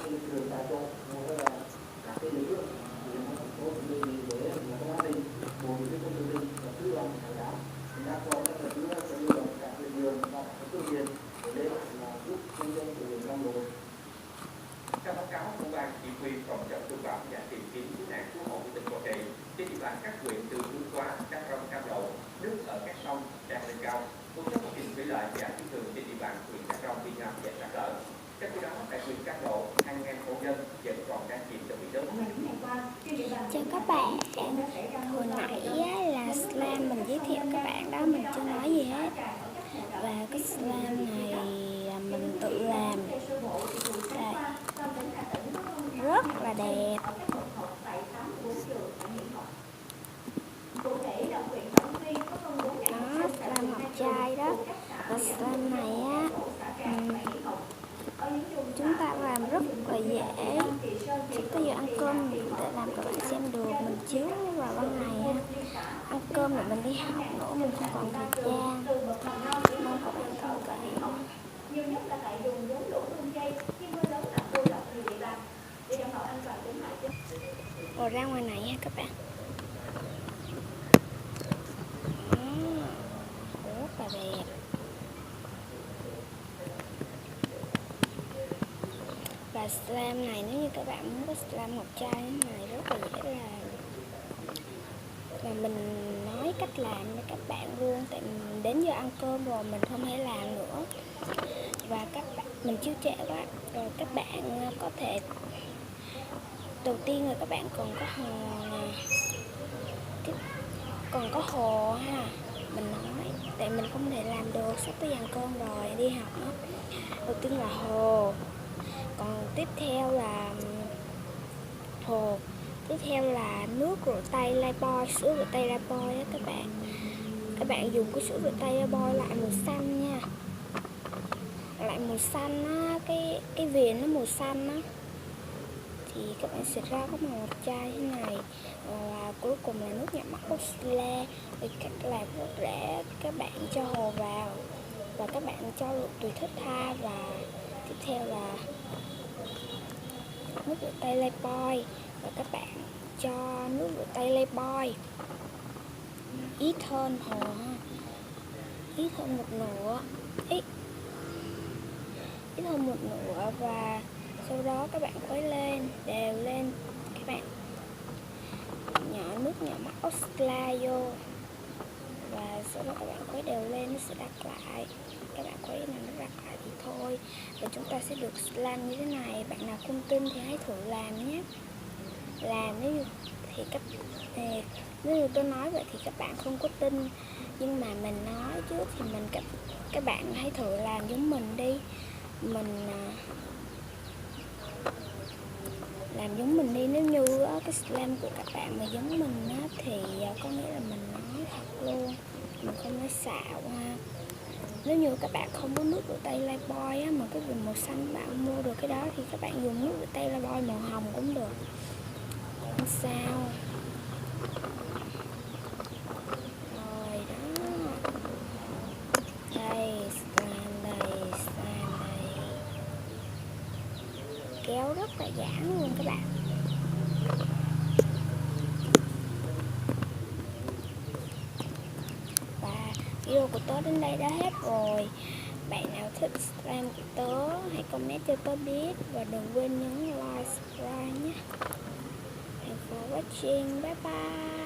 Theo báo cáo của ban chỉ huy phòng chống thiên tai và tìm kiếm cứu nạn cứu hộ của tỉnh Quảng Trị, trên địa bàn các huyện từ Hương Hóa, Đắk Nông, Cam Lộ, nước ở các sông đang lên cao. Một số công trình thủy lợi và thủy thường trên địa bàn huyện Đắk Nông bị ngập và sạt lở. Trong khi đó, tại huyện Cam Lộ, hàng ngàn hộ dân vẫn còn đang chìm trong biển nước. Chào các bạn, hồi nãy là slime mình giới thiệu các bạn đó, mình chưa nói gì hết. Và cái slime này là mình tự làm. Đây, rất là đẹp. Đó, slime ngọc trai đó. Và slime này á, chúng ta làm rất là dễ. Chỉ có giờ ăn cơm để làm các bạn xem được. Mình chiếu vào ban ngày ăn cơm để mình đi học nữa, mình không còn thời gian. Mong các bạn thông cảm. Rồi ra ngoài này nha các bạn. Rất là đẹp. Và slime này nếu như các bạn muốn có slime ngọc trai thế này rất là dễ làm. Và mình nói cách làm cho các bạn luôn, tại mình đến giờ ăn cơm rồi mình không thể làm nữa. Và các bạn, mình chưa trễ quá. Rồi các bạn có thể, đầu tiên là các bạn còn có hồ ha. Mình nói, tại mình không thể làm được, sắp tới giờ ăn cơm rồi, đi học nữa. Đầu tiên là hồ. Còn tiếp theo là hồ. Tiếp theo là nước rửa tay Lifebuoy, sữa rửa tay Lifebuoy đó các bạn. Các bạn dùng cái sữa rửa tay Lifebuoy loại màu xanh nha. Loại màu xanh á, cái viền nó màu xanh á. Thì các bạn xịt ra có màu chai thế này. Và cuối cùng là nước nhỏ mắt Oxyla. Thì cách làm rất dễ, các bạn cho hồ vào và các bạn cho lượng tùy thích ha. Và tiếp theo là nước rửa tay Lifebuoy và các bạn cho nước rửa tay Lifebuoy ít hơn hồ ha, ít hơn một nửa, ít hơn một nửa. Và sau đó các bạn khuấy lên đều lên, các bạn nhỏ nước nhỏ mắt Oxyla vô và sau đó các bạn khuấy đều lên, nó sẽ đặc lại. Các bạn khuấy này nó đặc lại thì thôi. Và chúng ta sẽ được slime như thế này. Bạn nào không tin thì hãy thử làm nhé. Làm nếu như tôi nói vậy thì các bạn không có tin, nhưng mà mình nói trước thì các bạn hãy thử làm giống mình đi. Mình làm giống mình đi. Nếu như cái slime của các bạn mà giống mình thì có nghĩa là mình nói thật luôn, mình không nói xạo ha. Nếu như các bạn không có nước rửa tay Lifebuoy mà cái viền màu xanh bạn mua được cái đó thì các bạn dùng nước rửa tay Lifebuoy màu hồng cũng được, không sao. Rồi đó, đây slime đây, kéo rất là giãn luôn các bạn. Và video của tớ đến đây đã hết rồi. Bạn nào thích slime của tớ hãy comment cho tớ biết và đừng quên nhấn like, subscribe nhé. Thanks for watching, bye bye.